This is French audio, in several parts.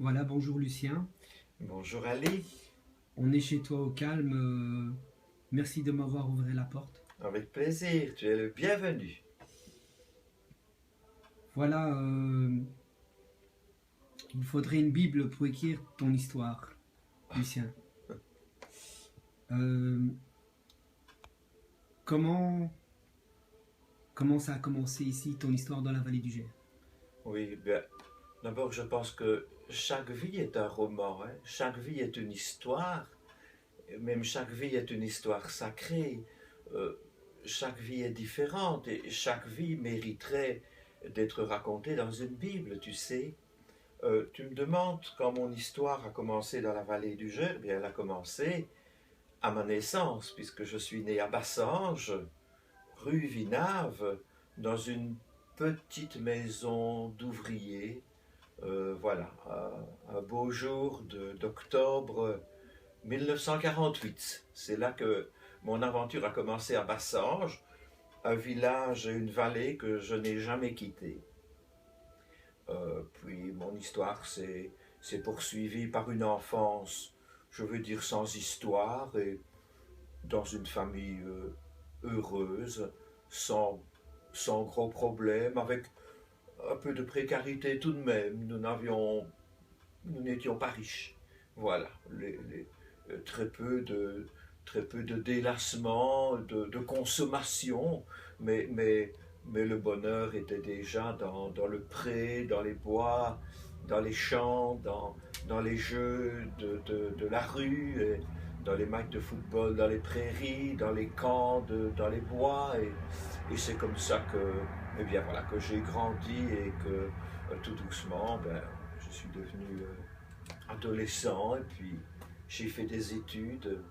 Voilà, bonjour Lucien. Bonjour Ali, On est chez toi au calme. Merci de m'avoir ouvert la porte. avec plaisir, tu es le bienvenu. Voilà, il faudrait une Bible pour écrire ton histoire, Lucien. Euh, comment, comment ça a commencé ici, ton histoire dans la vallée du Gers? Oui, bien, d'abord je pense que chaque vie est un roman, hein. Chaque vie est une histoire, et même chaque vie est une histoire sacrée. Euh, Chaque vie est différente et chaque vie mériterait d'être racontée dans une Bible, tu sais. Tu me demandes quand mon histoire a commencé dans la vallée du Gers, eh bien elle a commencé à ma naissance, puisque je suis né à Bassange, rue Vinave, dans une petite maison d'ouvriers. Voilà, un beau jour d'octobre 1948. C'est là que mon aventure a commencé à Bassange, un village et une vallée que je n'ai jamais quitté. Puis mon histoire s'est poursuivie par une enfance, je veux dire sans histoire, et dans une famille heureuse, sans, sans gros problèmes, avec un peu de précarité tout de même. Nous n'étions pas riches. Voilà, très peu de délassement, de consommation, mais le bonheur était déjà dans le pré, dans les bois, dans les champs, dans les jeux de la rue, et dans les matchs de football, dans les prairies, dans les camps, dans les bois. Et c'est comme ça que, eh bien, voilà, que j'ai grandi et que tout doucement, ben, je suis devenu adolescent et puis j'ai fait des études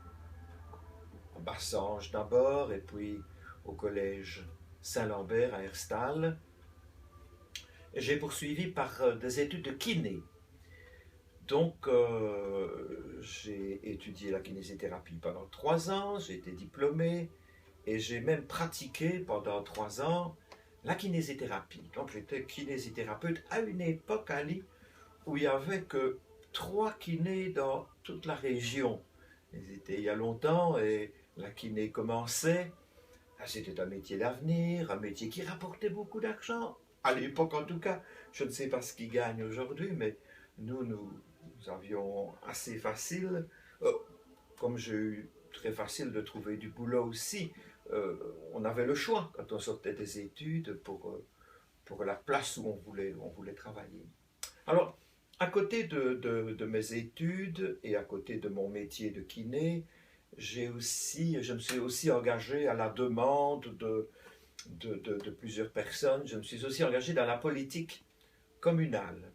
à Bassange d'abord et puis au collège Saint-Lambert à Herstal. Et j'ai poursuivi par des études de kiné. Donc j'ai étudié la kinésithérapie pendant 3 ans, j'ai été diplômé et j'ai même pratiqué pendant 3 ans la kinésithérapie. Donc j'étais kinésithérapeute à une époque, Ali, où il n'y avait que 3 kinés dans toute la région. Ils étaient il y a longtemps et la kiné commençait. Ah, c'était un métier d'avenir, un métier qui rapportait beaucoup d'argent. À l'époque en tout cas, je ne sais pas ce qu'ils gagnent aujourd'hui, mais nous avions assez facile, euh, comme j'ai eu très facile de trouver du boulot aussi. On avait le choix quand on sortait des études pour la place où on voulait travailler. Alors, à côté de mes études et à côté de mon métier de kiné, je me suis aussi engagé à la demande de plusieurs personnes. Je me suis aussi engagé dans la politique communale.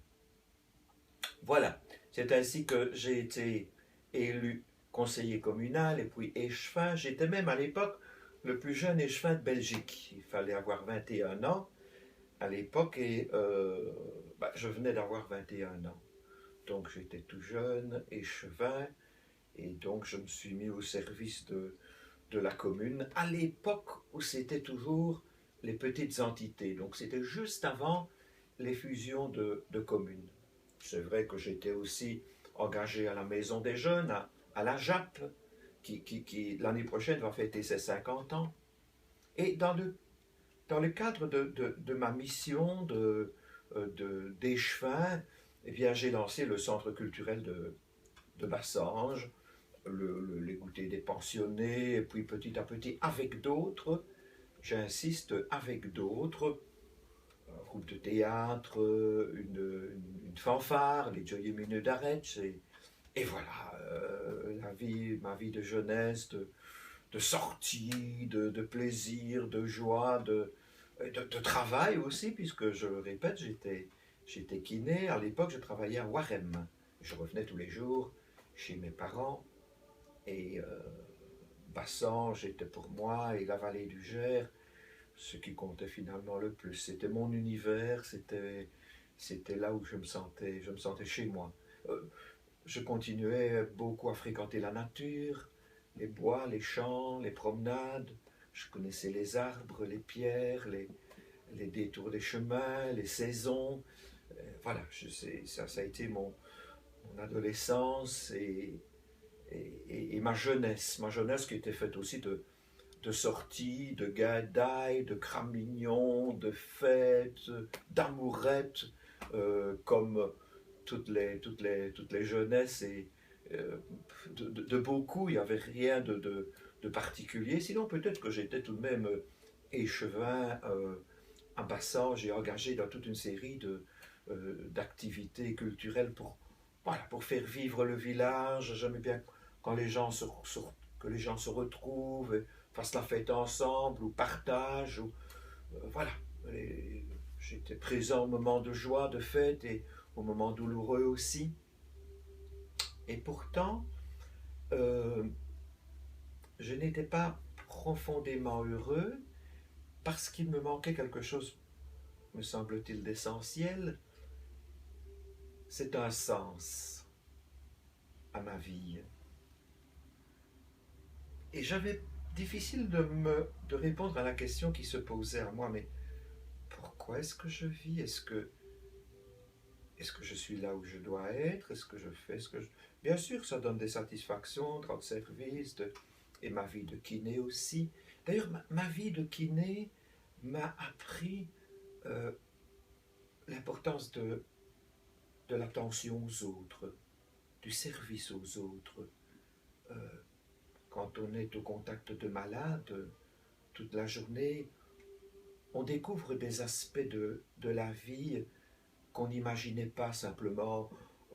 Voilà, c'est ainsi que j'ai été élu conseiller communal et puis échevin. J'étais même à l'époque le plus jeune échevin de Belgique. Il fallait avoir 21 ans à l'époque et je venais d'avoir 21 ans. Donc j'étais tout jeune, échevin, et donc je me suis mis au service de la commune, à l'époque où c'était toujours les petites entités. Donc c'était juste avant les fusions de communes. C'est vrai que j'étais aussi engagé à la Maison des Jeunes, à la JAP, qui l'année prochaine va fêter ses 50 ans. Et dans le cadre de ma mission d'échevin, eh bien, j'ai lancé le centre culturel de Bassange, les goûters des pensionnés, et puis petit à petit, avec d'autres, j'insiste, avec d'autres, un groupe de théâtre, une fanfare, les Gioielli Mineux d'Aretz, et voilà, ma vie de jeunesse, de sortie, de plaisir, de joie, de travail aussi, puisque je le répète, j'étais kiné. À l'époque, je travaillais à Warem. Je revenais tous les jours chez mes parents et Bassange était pour moi et la vallée du Gers ce qui comptait finalement le plus. C'était mon univers, c'était là où je me sentais chez moi. Euh, je continuais beaucoup à fréquenter la nature, les bois, les champs, les promenades. Je connaissais les arbres, les pierres, les détours des chemins, les saisons. Voilà, ça a été mon adolescence et ma jeunesse qui était faite aussi de sorties, de gadailles, de cramignons, de fêtes, d'amourettes, comme toutes les jeunesses et de beaucoup, il n'y avait rien de particulier. Sinon, peut-être que j'étais tout de même échevin, ambassade, j'ai engagé dans toute une série d'activités culturelles voilà, pour faire vivre le village. J'aimais bien quand que les gens se retrouvent, et fassent la fête ensemble, ou partagent. Voilà. J'étais présent au moment de joie, de fête, et au moment douloureux aussi. Et pourtant, euh, je n'étais pas profondément heureux parce qu'il me manquait quelque chose, me semble-t-il, d'essentiel. C'est un sens à ma vie. Et j'avais difficile de répondre à la question qui se posait à moi, mais pourquoi est-ce que je vis? Est-ce que je suis là où je dois être? Est-ce que je fais ce que je... Bien sûr, ça donne des satisfactions, de rendre service, et ma vie de kiné aussi. D'ailleurs, ma vie de kiné m'a appris euh, l'importance de l'attention aux autres, du service aux autres. Euh, Quand on est au contact de malades toute la journée, on découvre des aspects de la vie qu'on n'imaginait pas simplement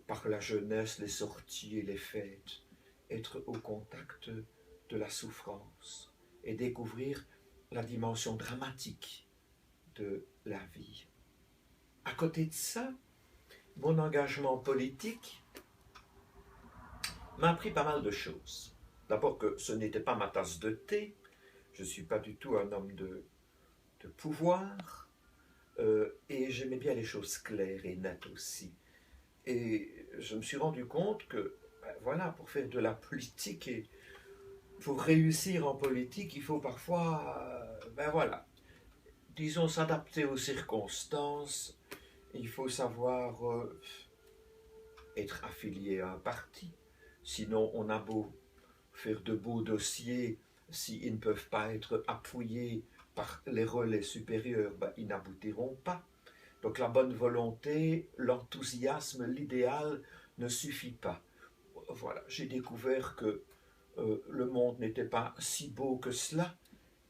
par la jeunesse, les sorties et les fêtes. Être au contact de la souffrance et découvrir la dimension dramatique de la vie. À côté de ça, mon engagement politique m'a appris pas mal de choses. D'abord que ce n'était pas ma tasse de thé, je ne suis pas du tout un homme de pouvoir, et j'aimais bien les choses claires et nettes aussi. Et je me suis rendu compte que, ben voilà, pour faire de la politique et pour réussir en politique, il faut parfois, ben voilà, disons, s'adapter aux circonstances. Il faut savoir être affilié à un parti. Sinon, on a beau faire de beaux dossiers, s'ils ne peuvent pas être appuyés par les relais supérieurs, ben, ils n'aboutiront pas. Donc la bonne volonté, l'enthousiasme, l'idéal ne suffit pas. Voilà, j'ai découvert que le monde n'était pas si beau que cela,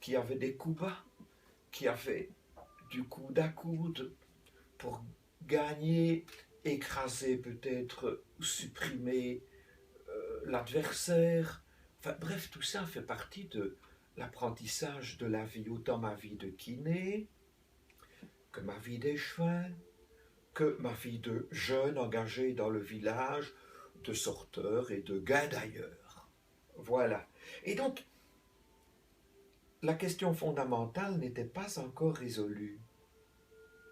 qu'il y avait des coups bas, qu'il y avait du coude à coude pour gagner, écraser peut-être, supprimer l'adversaire. Enfin, bref, tout ça fait partie de l'apprentissage de la vie, autant ma vie de kiné que ma vie d'échevin, que ma vie de jeune engagé dans le village, de sorteur et de gars d'ailleurs. Voilà. Et donc, la question fondamentale n'était pas encore résolue.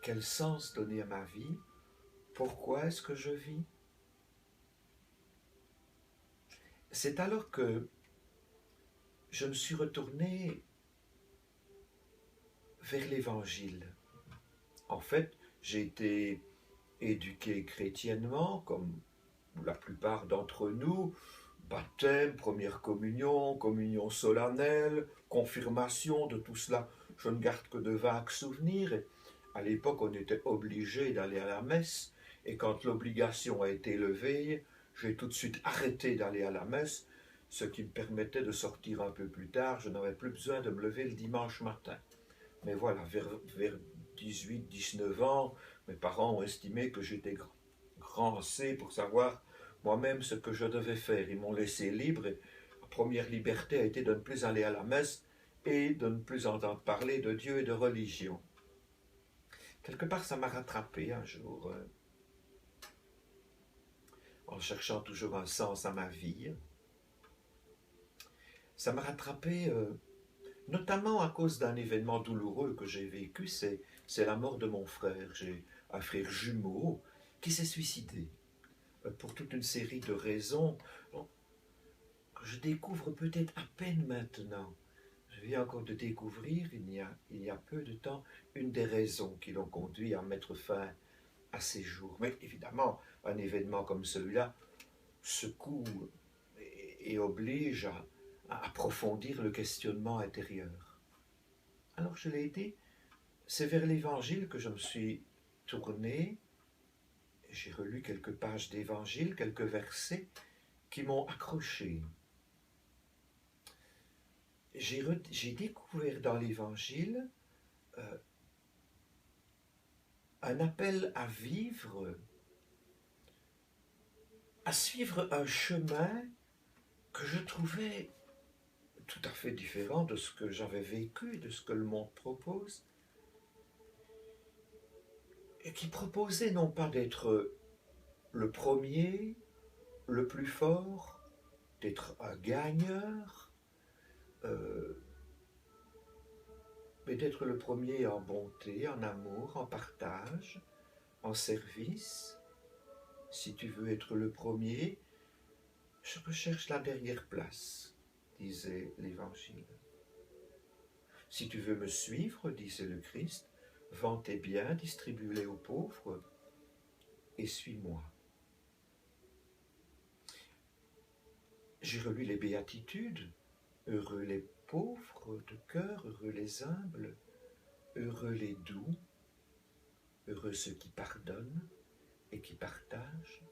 Quel sens donner à ma vie? Pourquoi est-ce que je vis? C'est alors que je me suis retourné vers l'Évangile. En fait, j'ai été éduqué chrétiennement, comme la plupart d'entre nous, baptême, première communion, communion solennelle, confirmation, de tout cela, je ne garde que de vagues souvenirs. Et à l'époque, on était obligé d'aller à la messe, et quand l'obligation a été levée, j'ai tout de suite arrêté d'aller à la messe, ce qui me permettait de sortir un peu plus tard. Je n'avais plus besoin de me lever le dimanche matin. Mais voilà, vers 18-19 ans, mes parents ont estimé que j'étais grand assez pour savoir moi-même ce que je devais faire. Ils m'ont laissé libre et la première liberté a été de ne plus aller à la messe et de ne plus entendre parler de Dieu et de religion. Quelque part, ça m'a rattrapé un jour, en cherchant toujours un sens à ma vie. Ça m'a rattrapé notamment à cause d'un événement douloureux que j'ai vécu, c'est la mort de mon frère. J'ai un frère jumeau qui s'est suicidé pour toute une série de raisons que je découvre peut-être à peine maintenant. Je viens encore de découvrir, il y a peu de temps, une des raisons qui l'ont conduit à mettre fin à ces jours. Mais évidemment, un événement comme celui-là secoue et oblige à approfondir le questionnement intérieur. Alors je l'ai dit, c'est vers l'Évangile que je me suis tourné. J'ai relu quelques pages d'Évangile, quelques versets qui m'ont accroché. J'ai découvert dans l'Évangile un appel à vivre, à suivre un chemin que je trouvais tout à fait différent de ce que j'avais vécu, de ce que le monde propose, et qui proposait non pas d'être le premier, le plus fort, d'être un gagneur, mais d'être le premier en bonté, en amour, en partage, en service. Si tu veux être le premier, je recherche la dernière place, disait l'Évangile. Si tu veux me suivre, disait le Christ, vends tes biens, distribue-les aux pauvres et suis-moi. J'ai relu les béatitudes. Heureux les pauvres de cœur, heureux les humbles, heureux les doux, heureux ceux qui pardonnent et qui partagent,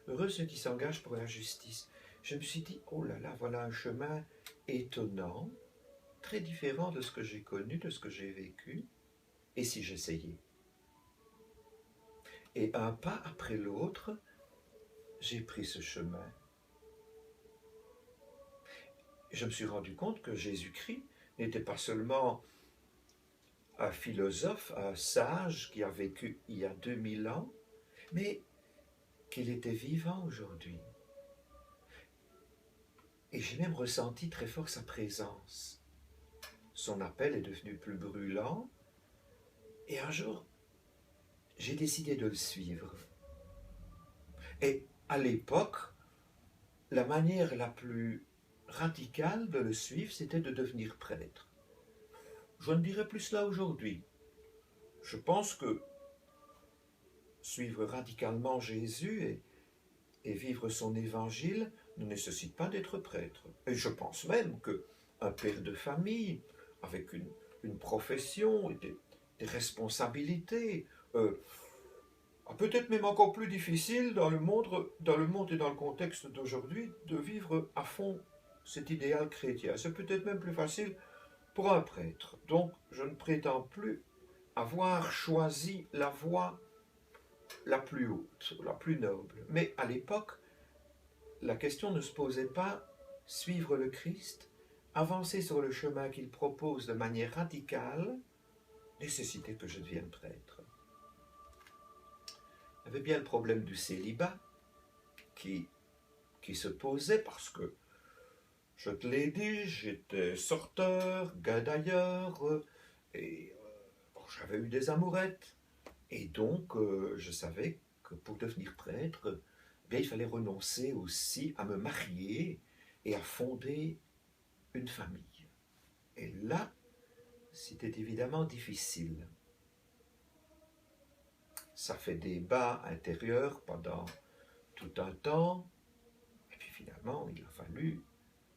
heureux ceux qui s'engagent pour la justice. Je me suis dit, oh là là, voilà un chemin étonnant, très différent de ce que j'ai connu, de ce que j'ai vécu, et si j'essayais. Et un pas après l'autre, j'ai pris ce chemin. Je me suis rendu compte que Jésus-Christ n'était pas seulement un philosophe, un sage qui a vécu il y a 2000 ans, mais qu'il était vivant aujourd'hui. Et j'ai même ressenti très fort sa présence. Son appel est devenu plus brûlant, et un jour, j'ai décidé de le suivre. Et à l'époque, la manière la plus radicale de le suivre, c'était de devenir prêtre. Je ne dirais plus cela aujourd'hui. Je pense que suivre radicalement Jésus et vivre son évangile ne nécessite pas d'être prêtre. Et je pense même qu'un père de famille, avec une profession et des responsabilités, peut-être même encore plus difficile dans le monde et dans le contexte d'aujourd'hui de vivre à fond cet idéal chrétien. C'est peut-être même plus facile pour un prêtre. Donc, je ne prétends plus avoir choisi la voie la plus haute, la plus noble. Mais à l'époque, la question ne se posait pas suivre le Christ, avancer sur le chemin qu'il propose de manière radicale, nécessitait que je devienne prêtre. Il y avait bien le problème du célibat qui se posait parce que, je te l'ai dit, j'étais sorteur, gadailleur, et j'avais eu des amourettes. Et donc, je savais que pour devenir prêtre, bien, il fallait renoncer aussi à me marier et à fonder une famille. Et là, c'était évidemment difficile. Ça fait débat intérieur pendant tout un temps, et puis finalement, il a fallu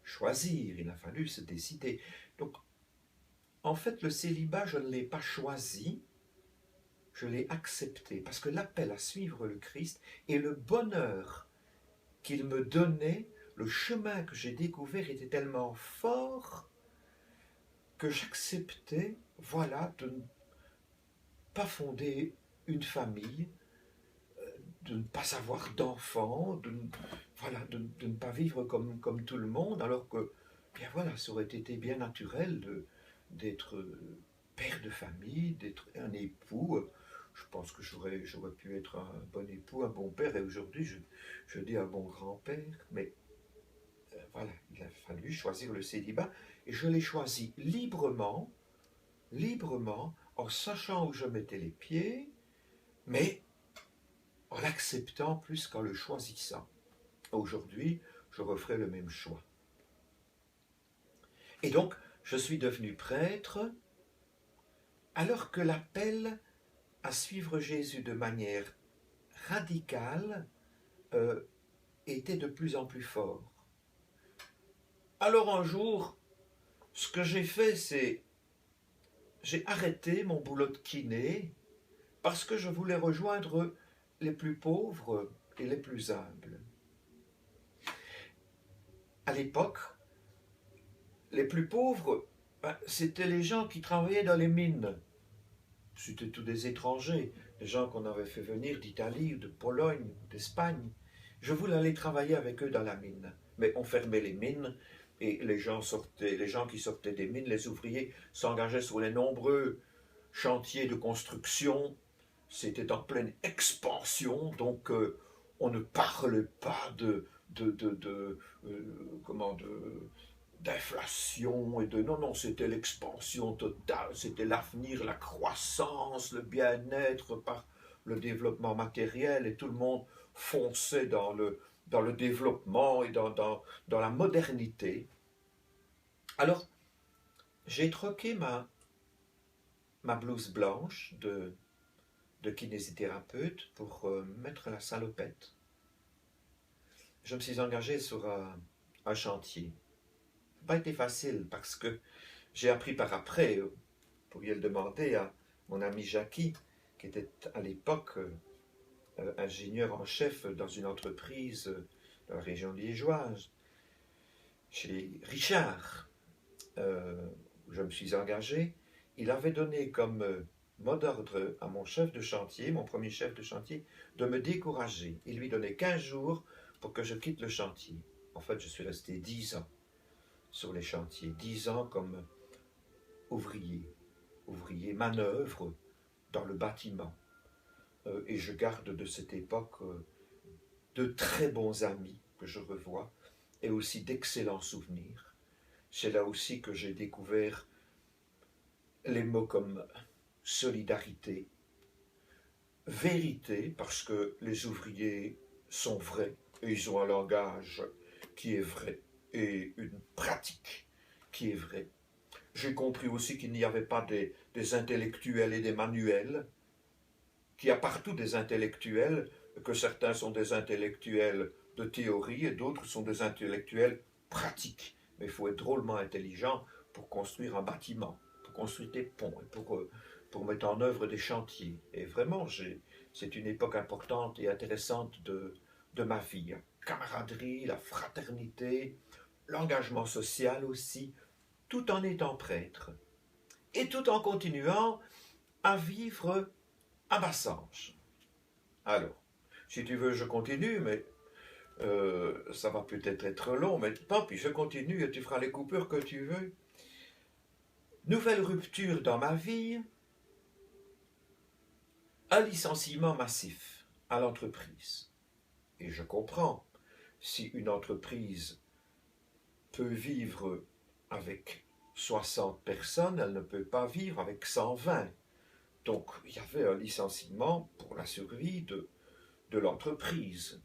choisir, il a fallu se décider. Donc, en fait, le célibat, je ne l'ai pas choisi, je l'ai accepté, parce que l'appel à suivre le Christ et le bonheur qu'il me donnait, le chemin que j'ai découvert était tellement fort que j'acceptais, voilà, de ne pas fonder une famille, de ne pas avoir d'enfants, de ne pas vivre comme tout le monde, alors que, bien voilà, ça aurait été bien naturel d'être père de famille, d'être un époux. Je pense que j'aurais pu être un bon époux, un bon père, et aujourd'hui je dis un bon grand-père, mais voilà, il a fallu choisir le célibat, et je l'ai choisi librement, en sachant où je mettais les pieds, mais en l'acceptant plus qu'en le choisissant. Aujourd'hui, je referai le même choix. Et donc, je suis devenu prêtre, alors que l'appel à suivre Jésus de manière radicale était de plus en plus fort. Alors un jour, ce que j'ai fait, c'est j'ai arrêté mon boulot de kiné parce que je voulais rejoindre les plus pauvres et les plus humbles. À l'époque, les plus pauvres, c'était les gens qui travaillaient dans les mines. C'était tous des étrangers, des gens qu'on avait fait venir d'Italie, de Pologne, d'Espagne. Je voulais aller travailler avec eux dans la mine. Mais on fermait les mines et les gens qui sortaient des mines, les ouvriers, s'engageaient sur les nombreux chantiers de construction. C'était en pleine expansion, donc on ne parlait pas d'inflation et de... Non, non, c'était l'expansion totale, c'était l'avenir, la croissance, le bien-être par le développement matériel et tout le monde fonçait dans le développement et dans la modernité. Alors, j'ai troqué ma blouse blanche de kinésithérapeute pour mettre la salopette. Je me suis engagé sur un chantier. Ça n'a pas été facile parce que j'ai appris par après, vous pourriez le demander à mon ami Jackie, qui était à l'époque ingénieur en chef dans une entreprise dans la région liégeoise, chez Richard, où je me suis engagé. Il avait donné comme mot d'ordre à mon chef de chantier, mon premier chef de chantier, de me décourager. Il lui donnait 15 jours pour que je quitte le chantier. En fait, je suis resté 10 ans sur les chantiers, 10 ans comme ouvrier manœuvre dans le bâtiment. Et je garde de cette époque de très bons amis que je revois et aussi d'excellents souvenirs. C'est là aussi que j'ai découvert les mots comme solidarité, vérité, parce que les ouvriers sont vrais et ils ont un langage qui est vrai et une pratique qui est vraie. J'ai compris aussi qu'il n'y avait pas des intellectuels et des manuels, qu'il y a partout des intellectuels, que certains sont des intellectuels de théorie et d'autres sont des intellectuels pratiques. Mais il faut être drôlement intelligent pour construire un bâtiment, pour construire des ponts, et pour mettre en œuvre des chantiers. Et vraiment, c'est une époque importante et intéressante de ma vie. La camaraderie, la fraternité, l'engagement social aussi, tout en étant prêtre. Et tout en continuant à vivre à Bassange. Alors, si tu veux, je continue, mais ça va peut-être être long, mais tant pis, je continue et tu feras les coupures que tu veux. Nouvelle rupture dans ma vie, un licenciement massif à l'entreprise. Et je comprends, si une entreprise peut vivre avec 60 personnes, elle ne peut pas vivre avec 120. Donc, il y avait un licenciement pour la survie de l'entreprise.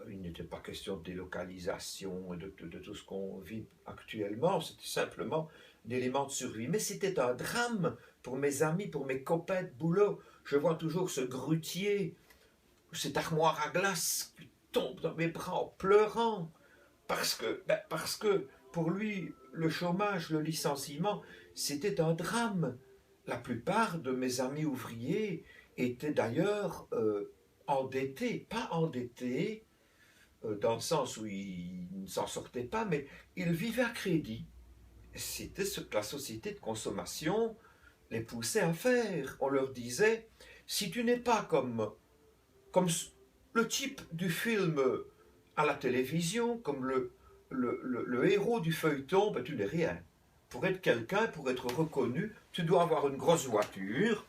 Il n'était pas question de délocalisation et de tout ce qu'on vit actuellement, c'était simplement un élément de survie. Mais c'était un drame pour mes amis, pour mes copains de boulot. Je vois toujours ce grutier, cette armoire à glace qui tombe dans mes bras en pleurant. Parce que pour lui, le chômage, le licenciement, c'était un drame. La plupart de mes amis ouvriers étaient d'ailleurs endettés, pas endettés dans le sens où ils ne s'en sortaient pas, mais ils vivaient à crédit. C'était ce que la société de consommation les poussait à faire. On leur disait, si tu n'es pas comme le type du film à la télévision, comme le héros du feuilleton, ben, tu n'es rien. Pour être quelqu'un, pour être reconnu, tu dois avoir une grosse voiture,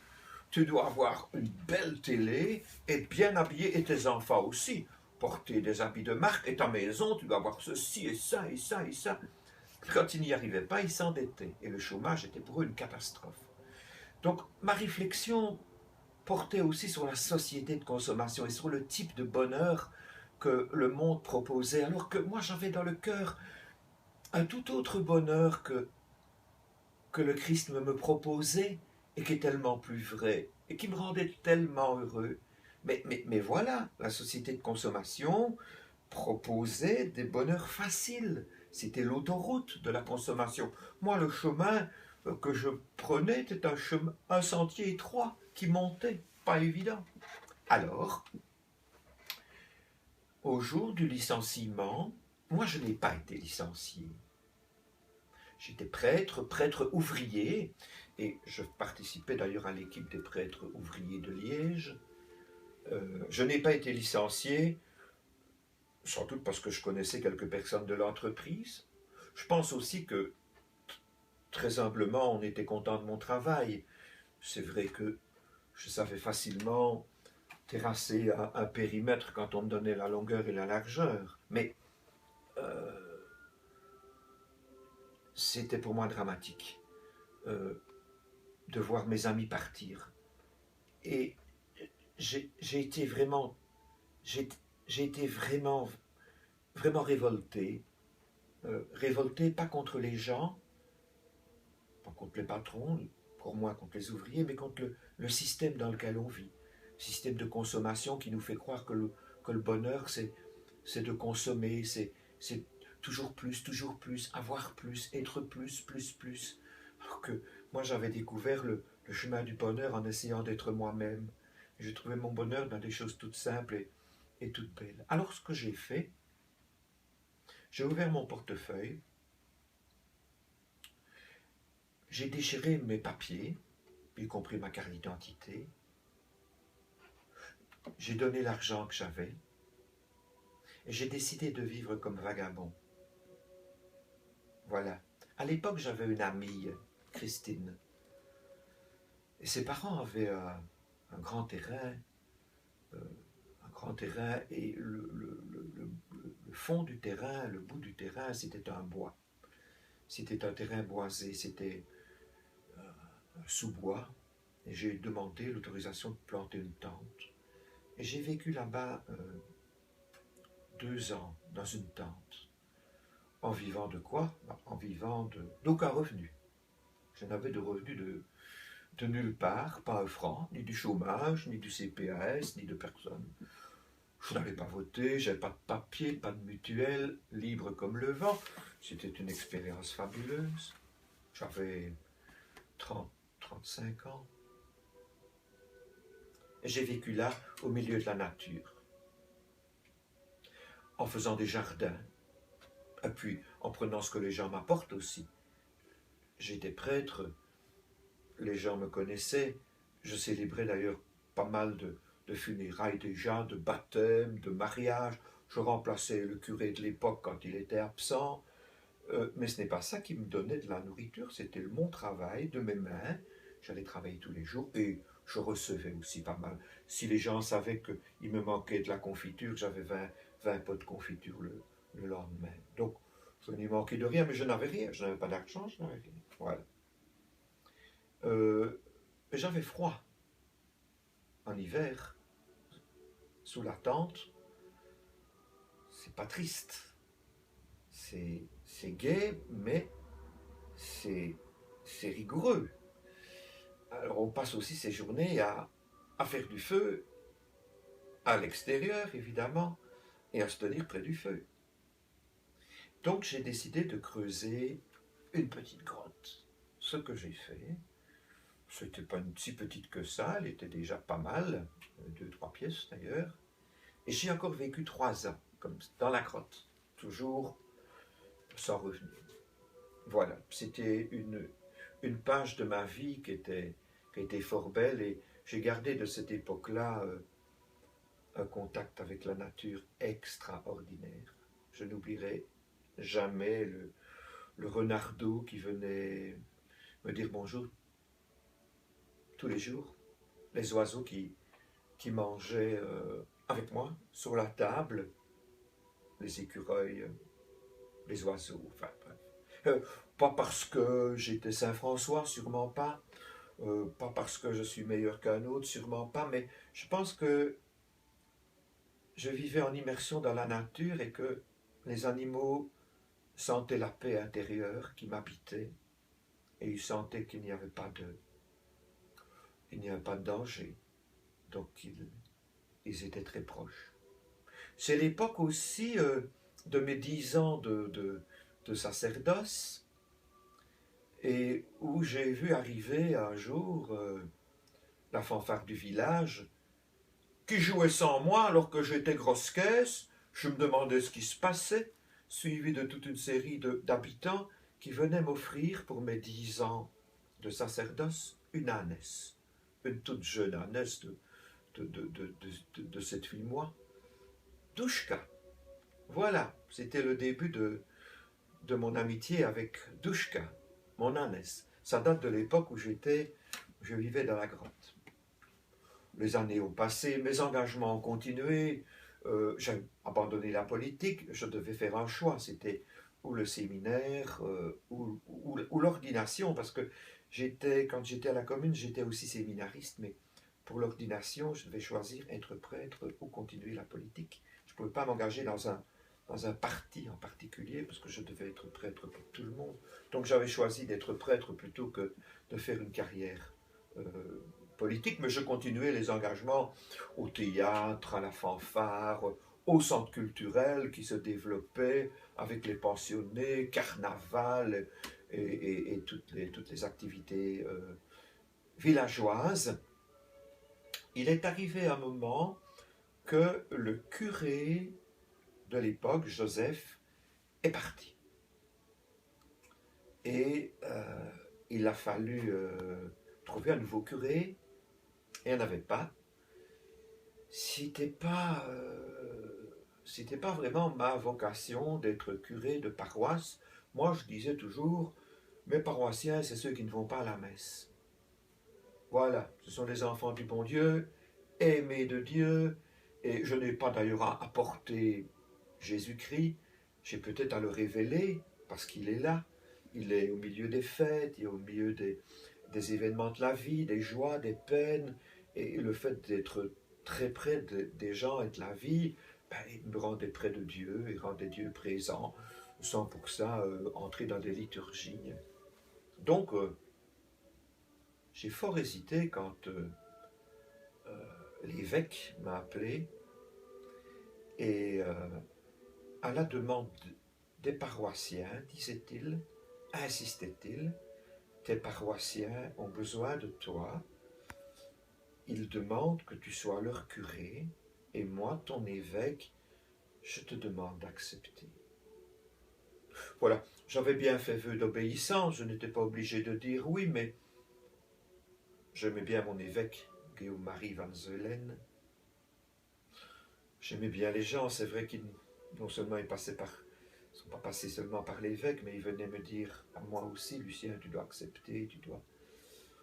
tu dois avoir une belle télé, être bien habillé, et tes enfants aussi. Porter des habits de marque, et ta maison, tu dois avoir ceci et ça et ça et ça. Quand ils n'y arrivaient pas, ils s'endettaient. Et le chômage était pour eux une catastrophe. Donc ma réflexion portait aussi sur la société de consommation et sur le type de bonheur que le monde proposait, alors que moi j'avais dans le cœur un tout autre bonheur que le Christ me proposait et qui est tellement plus vrai et qui me rendait tellement heureux. Mais voilà, la société de consommation proposait des bonheurs faciles. C'était l'autoroute de la consommation. Moi, le chemin que je prenais était un sentier étroit qui montait, pas évident. Alors, au jour du licenciement, moi je n'ai pas été licencié. J'étais prêtre ouvrier, et je participais d'ailleurs à l'équipe des prêtres ouvriers de Liège. Je n'ai pas été licencié, sans doute parce que je connaissais quelques personnes de l'entreprise. Je pense aussi que, très humblement, on était content de mon travail. C'est vrai que je savais facilement terrasser un périmètre quand on me donnait la longueur et la largeur. Mais c'était pour moi dramatique de voir mes amis partir. Et j'ai été vraiment, j'ai été vraiment, vraiment révolté. Révolté pas contre les gens, pas contre les patrons, pour moi contre les ouvriers, mais contre le système dans lequel on vit. Système de consommation qui nous fait croire que le bonheur, c'est de consommer, c'est toujours plus, avoir plus, être plus. Alors que moi, j'avais découvert le chemin du bonheur en essayant d'être moi-même. Je trouvais mon bonheur dans des choses toutes simples et toutes belles. Alors, ce que j'ai fait, j'ai ouvert mon portefeuille, j'ai déchiré mes papiers, y compris ma carte d'identité, j'ai donné l'argent que j'avais, et j'ai décidé de vivre comme vagabond. Voilà. À l'époque, j'avais une amie, Christine, et ses parents avaient un grand terrain, et le fond du terrain, le bout du terrain, c'était un bois. C'était un terrain boisé, c'était un sous-bois, et j'ai demandé l'autorisation de planter une tente. Et j'ai vécu là-bas 2 ans, dans une tente. En vivant de quoi? En vivant d'aucun revenu. Je n'avais de revenus de nulle part, pas un franc, ni du chômage, ni du CPAS, ni de personne. Je n'avais pas voté, j'avais pas de papier, pas de mutuelle, libre comme le vent. C'était une expérience fabuleuse. J'avais 35 ans. Et j'ai vécu là, au milieu de la nature, en faisant des jardins, et puis en prenant ce que les gens m'apportent aussi. J'étais prêtre, les gens me connaissaient, je célébrais d'ailleurs pas mal de funérailles déjà, de baptêmes, de mariages. Je remplaçais le curé de l'époque quand il était absent. Mais ce n'est pas ça qui me donnait de la nourriture, c'était mon travail de mes mains. J'allais travailler tous les jours et je recevais aussi pas mal. Si les gens savaient qu'il me manquait de la confiture, j'avais 20 pots de confiture le lendemain. Donc, je n'y manquais de rien, mais je n'avais rien. Je n'avais pas d'argent, je n'avais rien. Voilà. Mais j'avais froid. En hiver, sous la tente, c'est pas triste. C'est gai, mais c'est rigoureux. Alors on passe aussi ces journées à faire du feu, à l'extérieur évidemment, et à se tenir près du feu. Donc j'ai décidé de creuser une petite grotte. Ce que j'ai fait, c'était pas une si petite que ça, elle était déjà pas mal, 2-3 pièces d'ailleurs, et j'ai encore vécu 3 ans, comme dans la grotte, toujours sans revenu. Voilà, c'était une page de ma vie qui était fort belle, et j'ai gardé de cette époque-là un contact avec la nature extraordinaire. Je n'oublierai jamais le renardeau qui venait me dire bonjour tous les jours, les oiseaux qui mangeaient avec moi sur la table, les écureuils, les oiseaux, enfin bref. Pas parce que j'étais Saint-François, sûrement pas. Pas parce que je suis meilleur qu'un autre, sûrement pas. Mais je pense que je vivais en immersion dans la nature et que les animaux sentaient la paix intérieure qui m'habitait. Et ils sentaient qu'il n'y avait pas il n'y avait pas de danger. Donc ils étaient très proches. C'est l'époque aussi de mes 10 ans de sacerdoce, et où j'ai vu arriver un jour la fanfare du village, qui jouait sans moi alors que j'étais grosse caisse. Je me demandais ce qui se passait, suivi de toute une série d'habitants qui venaient m'offrir pour mes 10 ans de sacerdoce une ânesse, une toute jeune ânesse de 7-8 mois. Douchka. Voilà, c'était le début de mon amitié avec Douchka, mon ânesse. Ça date de l'époque où je vivais dans la grotte. Les années ont passé, mes engagements ont continué, j'ai abandonné la politique, je devais faire un choix, c'était ou le séminaire ou l'ordination, parce que quand j'étais à la commune, j'étais aussi séminariste, mais pour l'ordination, je devais choisir être prêtre ou continuer la politique. Je ne pouvais pas m'engager dans un parti en particulier, parce que je devais être prêtre pour tout le monde. Donc j'avais choisi d'être prêtre plutôt que de faire une carrière politique, mais je continuais les engagements au théâtre, à la fanfare, au centre culturel qui se développait avec les pensionnés, carnaval et toutes les activités villageoises. Il est arrivé un moment que le curé de l'époque, Joseph, est parti. Et il a fallu trouver un nouveau curé, et il n'y en avait pas. C'était pas vraiment ma vocation d'être curé de paroisse. Moi, je disais toujours, mes paroissiens, c'est ceux qui ne vont pas à la messe. Voilà, ce sont les enfants du bon Dieu, aimés de Dieu, et je n'ai pas d'ailleurs à apporter Jésus-Christ, j'ai peut-être à le révéler, parce qu'il est là, il est au milieu des fêtes, il est au milieu des événements de la vie, des joies, des peines, et le fait d'être très près des gens et de la vie, ben, il me rendait près de Dieu, il rendait Dieu présent, sans pour ça entrer dans des liturgies. Donc, j'ai fort hésité quand l'évêque m'a appelé, et à la demande des paroissiens, disait-il, insistait-il, tes paroissiens ont besoin de toi, ils demandent que tu sois leur curé, et moi, ton évêque, je te demande d'accepter. Voilà, j'avais bien fait vœu d'obéissance, je n'étais pas obligé de dire oui, mais j'aimais bien mon évêque, Guillaume-Marie van Zeulen. J'aimais bien les gens, c'est vrai qu'ils non seulement ils passaient ne sont pas passés seulement par l'évêque, mais ils venaient me dire à moi aussi, Lucien, tu dois accepter, tu dois.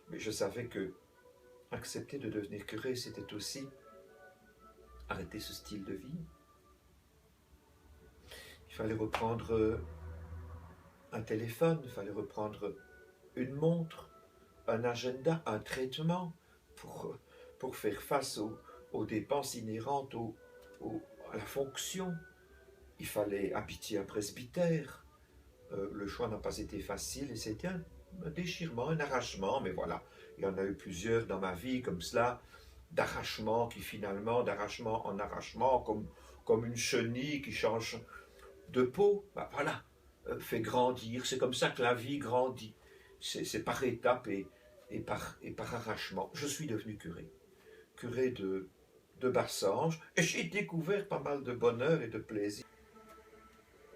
Mais je savais que accepter de devenir curé, c'était aussi arrêter ce style de vie. Il fallait reprendre un téléphone, il fallait reprendre une montre, un agenda, un traitement pour faire face aux dépenses inhérentes à la fonction. Il fallait habiter un presbytère. Le choix n'a pas été facile et c'était un déchirement, un arrachement, mais voilà, il y en a eu plusieurs dans ma vie comme cela, d'arrachement qui finalement, d'arrachement en arrachement, comme une chenille qui change de peau, ben voilà, fait grandir. C'est comme ça que la vie grandit. C'est par étapes et par arrachement. Je suis devenu curé de Bassange, et j'ai découvert pas mal de bonheur et de plaisir.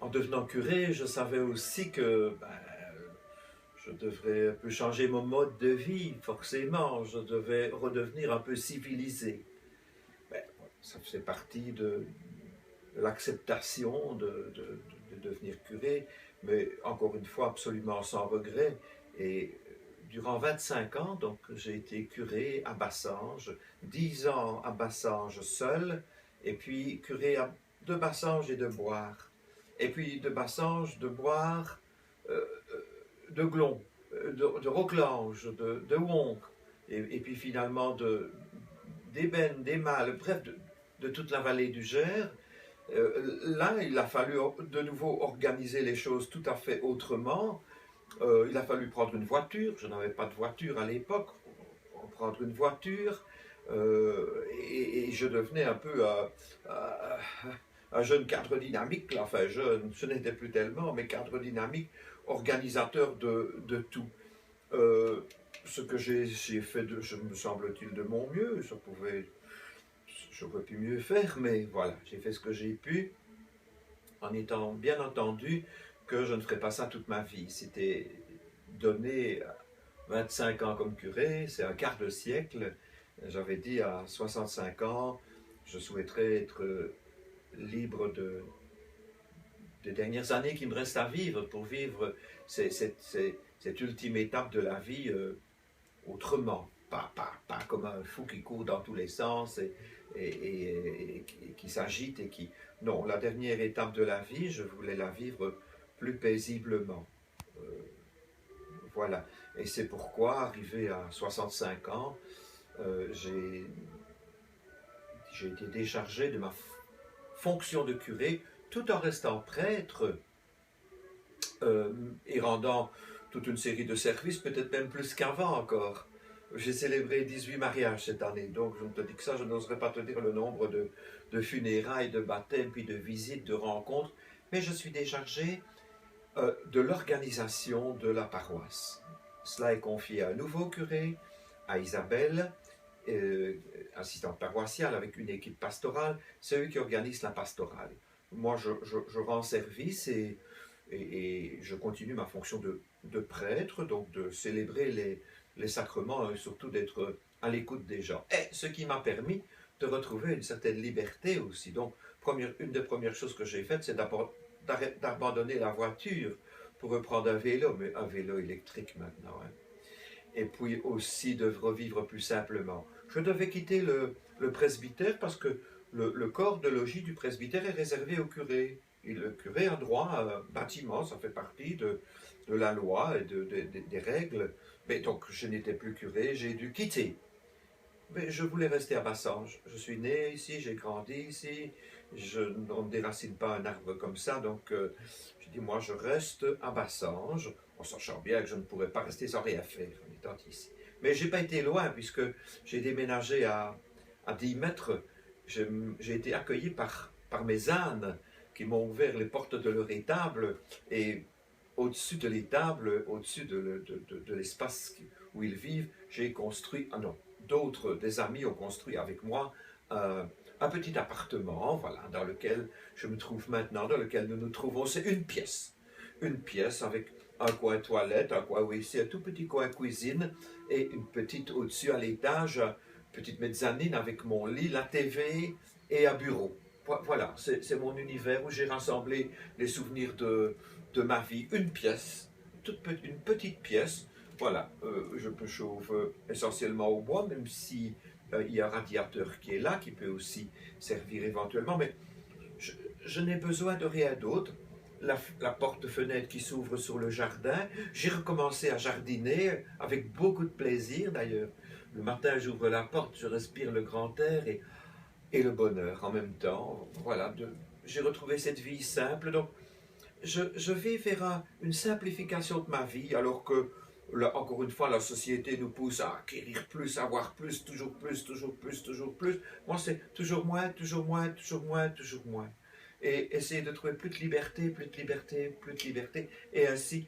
En devenant curé, je savais aussi que je devrais un peu changer mon mode de vie, forcément. Je devais redevenir un peu civilisé. Ben, ça faisait partie de l'acceptation de devenir curé, mais encore une fois, absolument sans regret. Et durant 25 ans, donc, j'ai été curé à Bassange, 10 ans à Bassange seul, et puis curé de Bassange et de Boire. Et puis de Bassange, de Boire, de Glon, de Roquelange, de Wonk, et puis finalement d'Ébène, d'Émale, bref, de toute la vallée du Gers. Là, il a fallu de nouveau organiser les choses tout à fait autrement. Il a fallu prendre une voiture, je n'avais pas de voiture à l'époque, prendre une voiture, et je devenais un peu un jeune cadre dynamique, là. Enfin jeune, je n'étais plus tellement, mais cadre dynamique, organisateur de tout. Euh, Ce que j'ai fait, je me semble-t-il, de mon mieux, j'aurais pu mieux faire, mais voilà, j'ai fait ce que j'ai pu, en étant bien entendu que je ne ferais pas ça toute ma vie. C'était donné 25 ans comme curé, c'est un quart de siècle. J'avais dit à 65 ans, je souhaiterais être libre des dernières années qui me restent à vivre, pour vivre cette ultime étape de la vie autrement, pas comme un fou qui court dans tous les sens et qui s'agite et qui... Non, la dernière étape de la vie, je voulais la vivre plus paisiblement. Euh, voilà. Et c'est pourquoi, arrivé à 65 ans, j'ai été déchargé de ma fonction de curé, tout en restant prêtre et rendant toute une série de services, peut-être même plus qu'avant encore. J'ai célébré 18 mariages cette année, donc je ne te dis que ça, je n'oserais pas te dire le nombre de funérailles, de baptêmes, puis de visites, de rencontres, mais je suis déchargé de l'organisation de la paroisse. Cela est confié à un nouveau curé, à Isabelle, assistante paroissiale avec une équipe pastorale. C'est eux qui organisent la pastorale. Moi, je rends service et je continue ma fonction de prêtre, donc de célébrer les sacrements et surtout d'être à l'écoute des gens. Et ce qui m'a permis de retrouver une certaine liberté aussi. Donc, une des premières choses que j'ai faites, c'est d'abandonner la voiture pour reprendre un vélo, mais un vélo électrique maintenant. Hein. Et puis aussi de revivre plus simplement. Je devais quitter le presbytère parce que le corps de logis du presbytère est réservé au curé. Et le curé a droit à un bâtiment, ça fait partie de la loi et des règles. Mais donc je n'étais plus curé, j'ai dû quitter. Mais je voulais rester à Bassange. Je suis né ici, j'ai grandi ici. On ne déracine pas un arbre comme ça, donc j'ai dit, moi je reste à Bassange, en sachant bien que je ne pourrais pas rester sans rien faire en étant ici. Mais je n'ai pas été loin, puisque j'ai déménagé à 10 mètres. J'ai été accueilli par mes ânes qui m'ont ouvert les portes de leur étable, et au-dessus de l'étable, au-dessus de l'espace où ils vivent, j'ai construit, ah non, des amis ont construit avec moi un petit appartement, voilà, dans lequel je me trouve maintenant, dans lequel nous nous trouvons. C'est une pièce avec un coin toilette, un coin WC, un tout petit coin cuisine et une petite au-dessus à l'étage, petite mezzanine avec mon lit, la TV et un bureau. Voilà, c'est mon univers où j'ai rassemblé les souvenirs de ma vie. Une pièce, une petite pièce. Voilà, je me chauffe essentiellement au bois, même si il y a un radiateur qui est là, qui peut aussi servir éventuellement, mais je n'ai besoin de rien d'autre. La porte-fenêtre qui s'ouvre sur le jardin. J'ai recommencé à jardiner avec beaucoup de plaisir d'ailleurs. Le matin, j'ouvre la porte, je respire le grand air et le bonheur en même temps. Voilà, j'ai retrouvé cette vie simple. Donc, je vais vers une simplification de ma vie, alors que, là, encore une fois, la société nous pousse à acquérir plus, à avoir plus, toujours plus, toujours plus, toujours plus. Moi, c'est toujours moins, toujours moins, toujours moins, toujours moins. Et essayer de trouver plus de liberté, plus de liberté, plus de liberté, et ainsi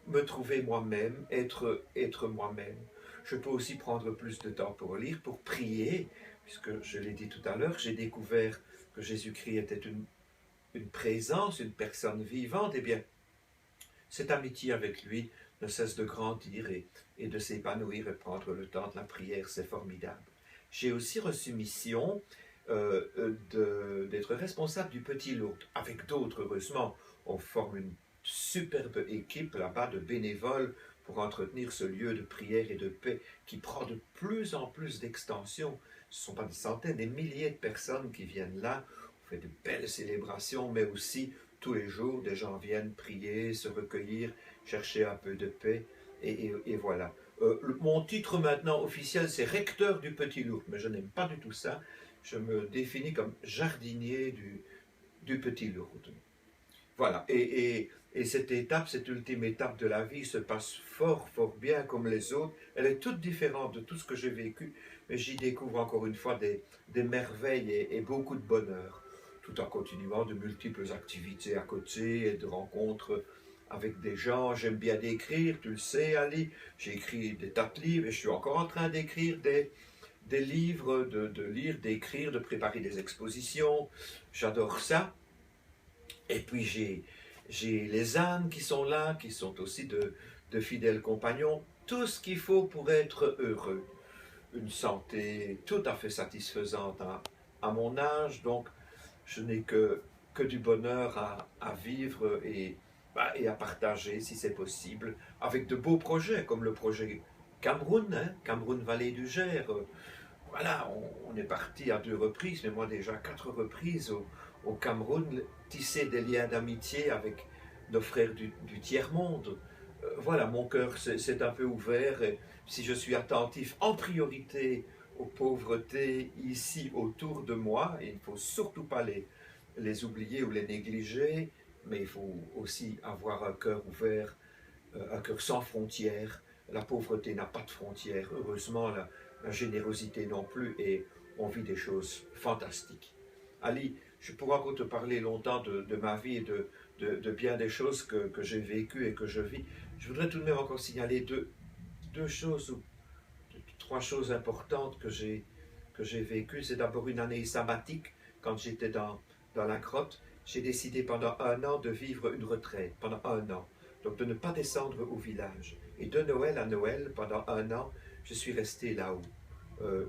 me trouver moi-même, être moi-même. Je peux aussi prendre plus de temps pour lire, pour prier, puisque je l'ai dit tout à l'heure, j'ai découvert que Jésus-Christ était une présence, une personne vivante. Eh bien, cette amitié avec lui ne cesse de grandir et de s'épanouir et prendre le temps de la prière, c'est formidable. J'ai aussi reçu mission d'être responsable du Petit Lourdes. Avec d'autres, heureusement, on forme une superbe équipe là-bas de bénévoles pour entretenir ce lieu de prière et de paix qui prend de plus en plus d'extension. Ce ne sont pas des centaines, des milliers de personnes qui viennent là. On fait de belles célébrations, mais aussi tous les jours, des gens viennent prier, se recueillir, chercher un peu de paix, et voilà. Mon titre maintenant officiel, c'est recteur du Petit Lourdes, mais je n'aime pas du tout ça. Je me définis comme jardinier du Petit Lourdes. Voilà, et cette étape, cette ultime étape de la vie se passe fort, fort bien comme les autres. Elle est toute différente de tout ce que j'ai vécu, mais j'y découvre encore une fois des merveilles et beaucoup de bonheur, tout en continuant de multiples activités à côté et de rencontres avec des gens. J'aime bien d'écrire, tu le sais, Ali. J'ai écrit des tas de livres et je suis encore en train d'écrire des livres, de lire, d'écrire, de préparer des expositions. J'adore ça. Et puis j'ai les ânes qui sont là, qui sont aussi de fidèles compagnons. Tout ce qu'il faut pour être heureux. Une santé tout à fait satisfaisante à mon âge. Donc je n'ai que du bonheur à vivre et à partager si c'est possible. Avec de beaux projets comme le projet Cameroun, hein, Cameroun Vallée du Gers. Voilà, on est parti à 2 reprises, mais moi déjà 4 reprises au Cameroun, tisser des liens d'amitié avec nos frères du tiers-monde. Voilà, mon cœur s'est un peu ouvert. Et si je suis attentif en priorité aux pauvretés ici autour de moi, et il ne faut surtout pas les oublier ou les négliger, mais il faut aussi avoir un cœur ouvert, un cœur sans frontières. La pauvreté n'a pas de frontières, heureusement, la générosité non plus, et on vit des choses fantastiques. Ali, je pourrais encore te parler longtemps de ma vie et de bien des choses que j'ai vécues et que je vis. Je voudrais tout de même encore signaler deux choses, ou 3 choses importantes que j'ai vécues. C'est d'abord une année sabbatique, quand j'étais dans la grotte. J'ai décidé pendant 1 an de vivre une retraite, pendant 1 an. Donc de ne pas descendre au village. Et de Noël à Noël, pendant 1 an, je suis resté là-haut,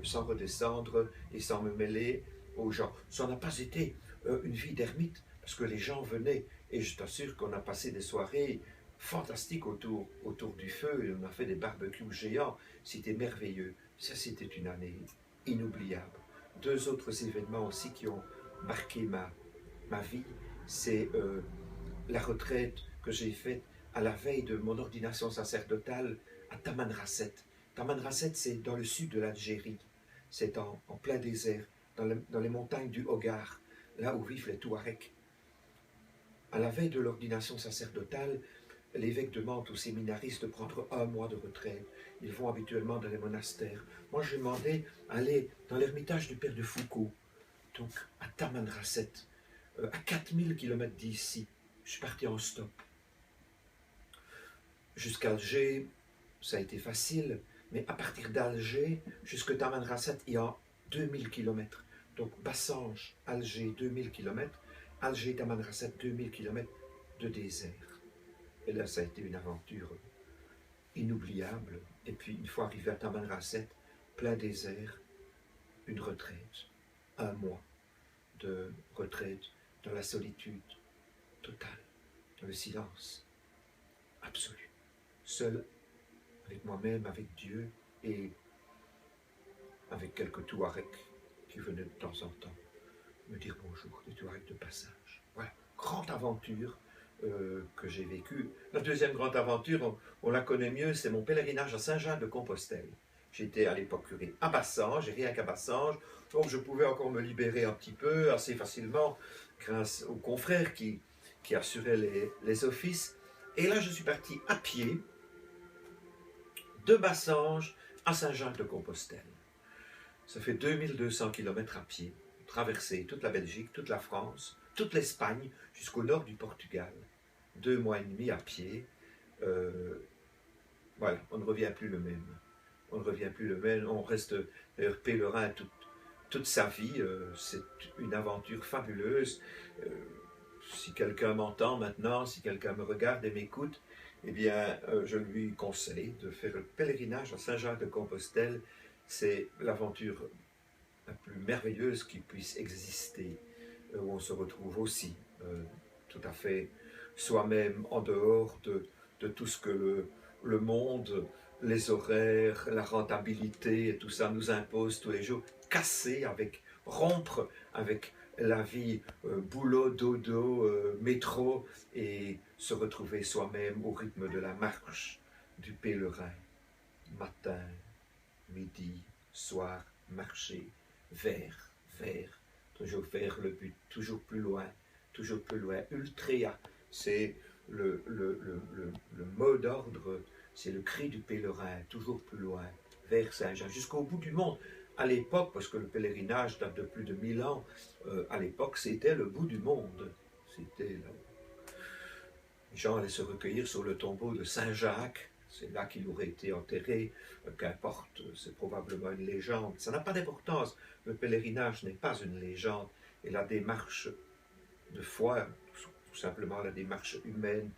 sans redescendre et sans me mêler aux gens. Ça n'a pas été une vie d'ermite, parce que les gens venaient, et je t'assure qu'on a passé des soirées fantastiques autour du feu, et on a fait des barbecues géants, c'était merveilleux. Ça, c'était une année inoubliable. 2 autres événements aussi qui ont marqué ma vie, c'est la retraite que j'ai faite à la veille de mon ordination sacerdotale à Tamanrasset. Tamanrasset, c'est dans le sud de l'Algérie. C'est en plein désert, dans les montagnes du Hogar, là où vivent les Touaregs. À la veille de l'ordination sacerdotale, l'évêque demande aux séminaristes de prendre 1 mois de retraite. Ils vont habituellement dans les monastères. Moi, j'ai demandé d'aller dans l'ermitage du père de Foucault, donc à Tamanrasset, à 4000 km d'ici. Je suis parti en stop. Jusqu'à Alger, ça a été facile, mais à partir d'Alger jusqu'à Tamanrasset, il y a 2000 km. Donc Bassange, Alger, 2000 km. Alger, Tamanrasset, 2000 km de désert. Et là, ça a été une aventure inoubliable. Et puis, une fois arrivé à Tamanrasset, plein désert, une retraite. 1 mois de retraite dans la solitude totale, dans le silence absolu. Seul avec moi-même, avec Dieu et avec quelques Touaregs qui venaient de temps en temps me dire bonjour, des Touaregs de passage. Voilà, grande aventure que j'ai vécue. La deuxième grande aventure, on la connaît mieux, c'est mon pèlerinage à Saint-Jean-de-Compostelle. J'étais à l'époque curé à Bassange, et rien qu'à Bassange, donc je pouvais encore me libérer un petit peu, assez facilement, grâce aux confrères qui assuraient les offices. Et là, je suis parti à pied, de Bassange à Saint-Jacques-de-Compostelle. Ça fait 2200 km à pied, traverser toute la Belgique, toute la France, toute l'Espagne, jusqu'au nord du Portugal. 2 mois et demi à pied. Voilà, on ne revient plus le même. On ne revient plus le même. On reste d'ailleurs pèlerin toute sa vie. C'est une aventure fabuleuse. Si quelqu'un m'entend maintenant, si quelqu'un me regarde et m'écoute, eh bien, je lui conseille de faire le pèlerinage à Saint-Jacques-de-Compostelle. C'est l'aventure la plus merveilleuse qui puisse exister, où on se retrouve aussi tout à fait soi-même, en dehors de tout ce que le monde, les horaires, la rentabilité et tout ça nous impose tous les jours, rompre avec la vie, boulot, dodo, métro, et se retrouver soi-même au rythme de la marche du pèlerin. Matin, midi, soir, marcher, vers, toujours vers le but, toujours plus loin, ultra C'est le mot d'ordre, c'est le cri du pèlerin, toujours plus loin, vers Saint-Jean, jusqu'au bout du monde. À l'époque, parce que le pèlerinage date de plus de 1000 ans, à l'époque, c'était le bout du monde. C'était là. Les gens allaient se recueillir sur le tombeau de Saint-Jacques. C'est là qu'il aurait été enterré. Qu'importe, c'est probablement une légende. Ça n'a pas d'importance. Le pèlerinage n'est pas une légende. Et la démarche de foi, tout simplement la démarche humaine,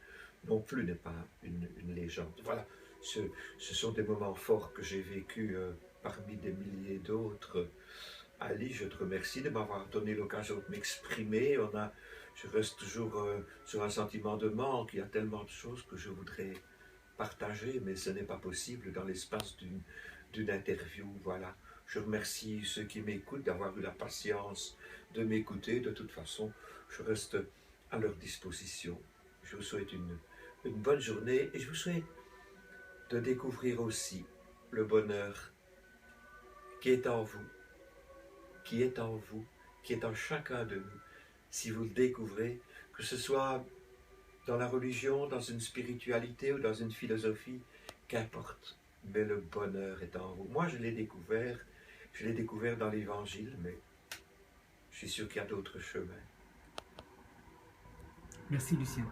non plus n'est pas une légende. Voilà, ce sont des moments forts que j'ai vécus parmi des milliers d'autres. Ali, je te remercie de m'avoir donné l'occasion de m'exprimer. Je reste toujours sur un sentiment de manque. Il y a tellement de choses que je voudrais partager, mais ce n'est pas possible dans l'espace d'une interview. Voilà. Je remercie ceux qui m'écoutent d'avoir eu la patience de m'écouter. De toute façon, je reste à leur disposition. Je vous souhaite une bonne journée et je vous souhaite de découvrir aussi le bonheur qui est en vous, qui est en vous, qui est en chacun de nous. Si vous le découvrez, que ce soit dans la religion, dans une spiritualité ou dans une philosophie, qu'importe, mais le bonheur est en vous. Moi, je l'ai découvert dans l'Évangile, mais je suis sûr qu'il y a d'autres chemins. Merci Lucien.